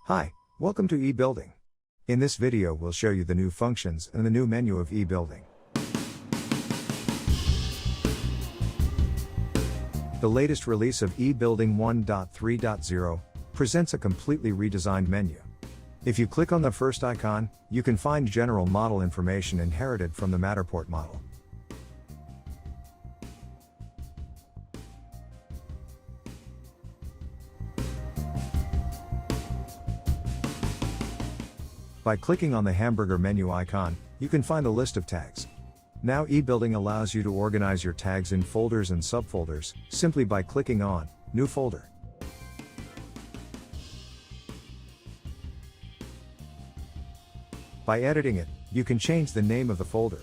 Hi, welcome to eBuilding. In this video we'll show you the new functions and the new menu of eBuilding. The latest release of eBuilding 1.3.0 presents a completely redesigned menu. If you click on the first icon, you can find general model information inherited from the MATTERPORT model. By clicking on the hamburger menu icon, you can find a list of tags. Now eBuilding allows you to organize your tags in folders and subfolders, simply by clicking on New Folder. By editing it, you can change the name of the folder.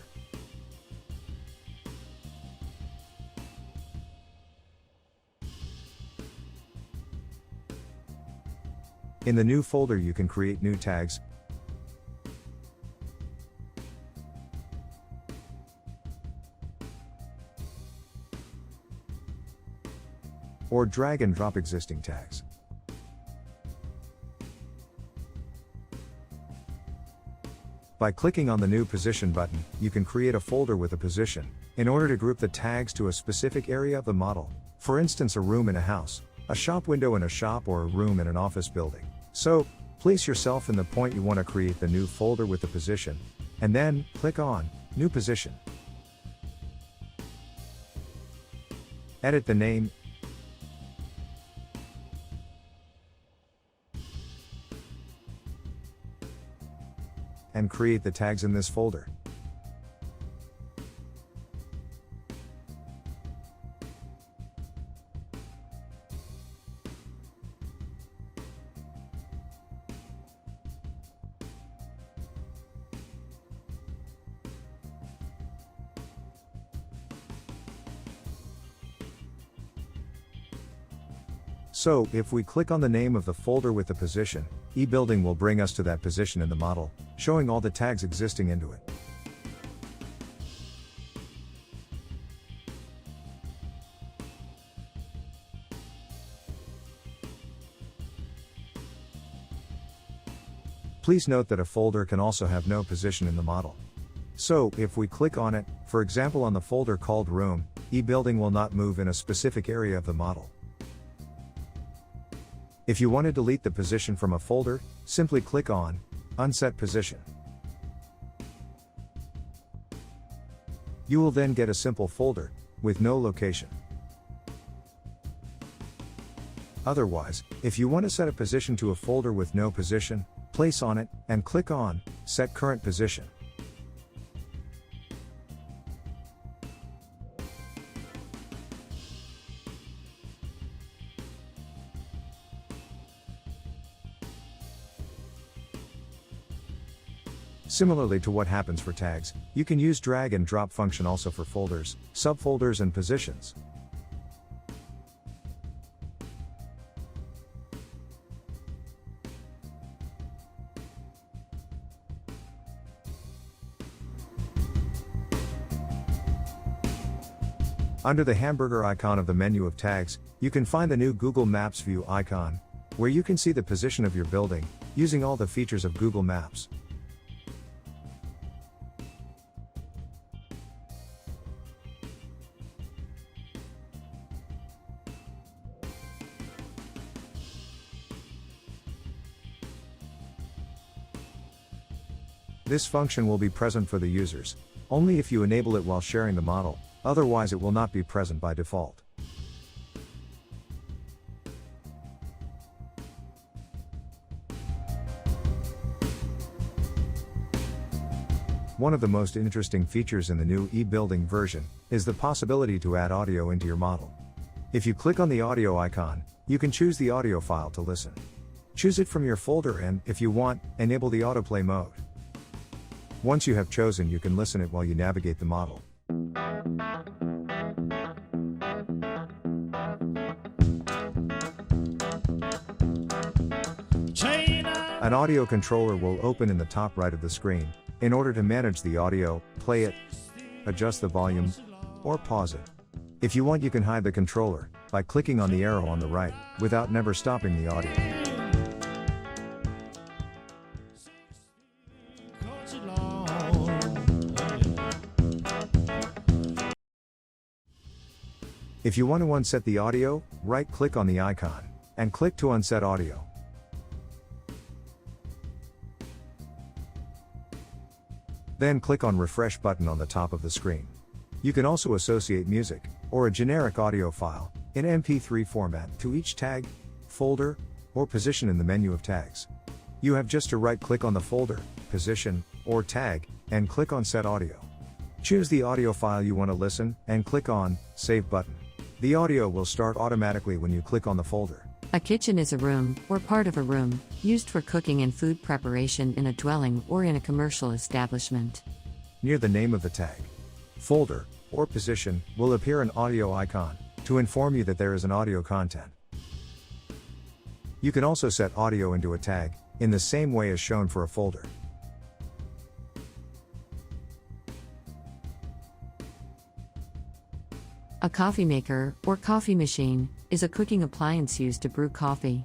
In the new folder you can create new tags, or drag and drop existing tags. By clicking on the New Position button, you can create a folder with a position, in order to group the tags to a specific area of the model, for instance a room in a house, a shop window in a shop, or a room in an office building. So, place yourself in the point you want to create the new folder with the position, and then, click on New Position. Edit the name, and create the tags in this folder. So, if we click on the name of the folder with the position, eBuilding will bring us to that position in the model, showing all the tags existing into it. Please note that a folder can also have no position in the model. So, if we click on it, for example on the folder called Room, eBuilding will not move in a specific area of the model. If you want to delete the position from a folder, simply click on Unset Position. You will then get a simple folder, with no location. Otherwise, if you want to set a position to a folder with no position, place on it, and click on Set Current Position. Similarly to what happens for tags, you can use drag and drop function also for folders, subfolders and positions. Under the hamburger icon of the menu of tags, you can find the new Google Maps view icon, where you can see the position of your building, using all the features of Google Maps. This function will be present for the users, only if you enable it while sharing the model, otherwise it will not be present by default. One of the most interesting features in the new eBuilding version is the possibility to add audio into your model. If you click on the audio icon, you can choose the audio file to listen. Choose it from your folder and, if you want, enable the autoplay mode. Once you have chosen, you can listen it while you navigate the model. An audio controller will open in the top right of the screen, in order to manage the audio, play it, adjust the volume, or pause it. If you want, you can hide the controller by clicking on the arrow on the right, without never stopping the audio. If you want to unset the audio, right-click on the icon, and click to unset audio. Then click on Refresh button on the top of the screen. You can also associate music, or a generic audio file, in MP3 format to each tag, folder, or position in the menu of tags. You have just to right-click on the folder, position, or tag, and click on Set Audio. Choose the audio file you want to listen, and click on Save button. The audio will start automatically when you click on the folder. A kitchen is a room, or part of a room, used for cooking and food preparation in a dwelling or in a commercial establishment. Near the name of the tag, folder, or position, will appear an audio icon, to inform you that there is an audio content. You can also set audio into a tag, in the same way as shown for a folder. A coffee maker, or coffee machine, is a cooking appliance used to brew coffee.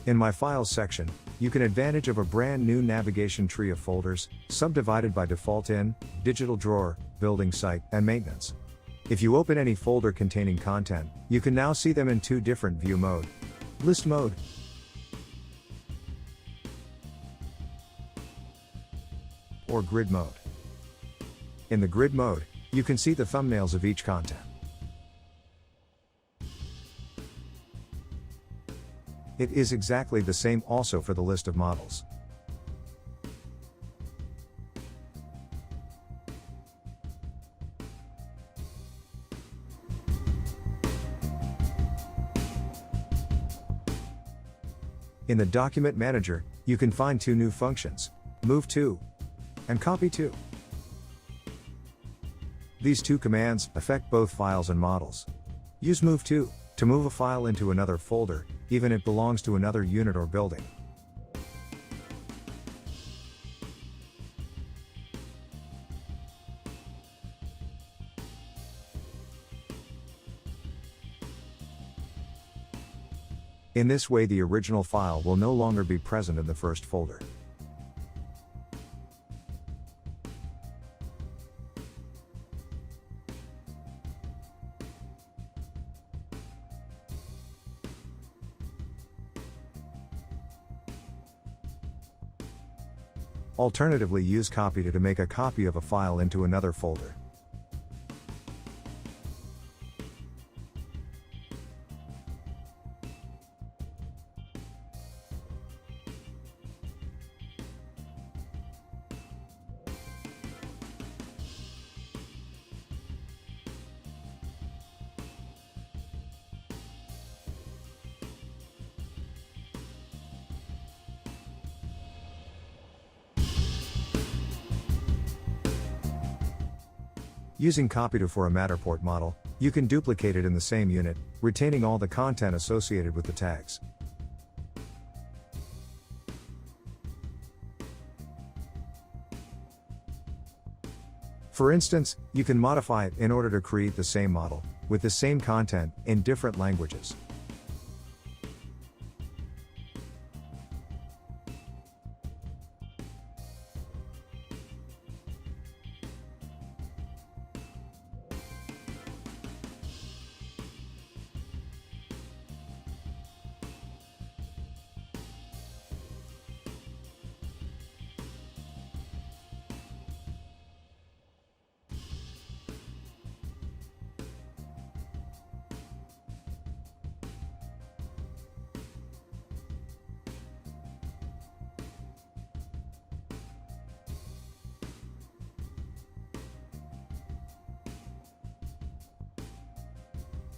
In my Files section, you can advantage of a brand new navigation tree of folders, subdivided by default in, digital drawer, building site, and maintenance. If you open any folder containing content, you can now see them in two different view mode. List mode, or grid mode. In the grid mode, you can see the thumbnails of each content. It is exactly the same also for the list of models. In the Document Manager, you can find two new functions, Move To and Copy To. These two commands affect both files and models. Use Move To move a file into another folder, even if it belongs to another unit or building. In this way, the original file will no longer be present in the first folder. Alternatively, use Copy To make a copy of a file into another folder. Using Copy To for a Matterport model, you can duplicate it in the same unit, retaining all the content associated with the tags. For instance, you can modify it in order to create the same model, with the same content, in different languages.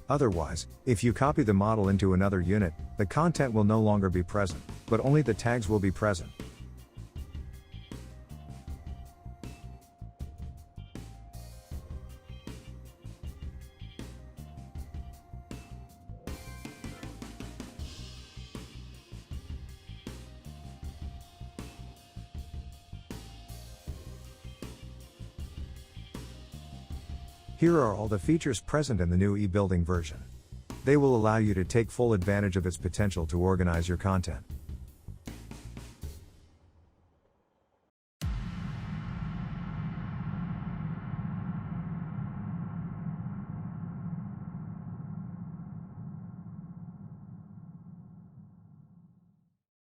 Otherwise, if you copy the model into another unit, the content will no longer be present, but only the tags will be present. Here are all the features present in the new e-building version. They will allow you to take full advantage of its potential to organize your content.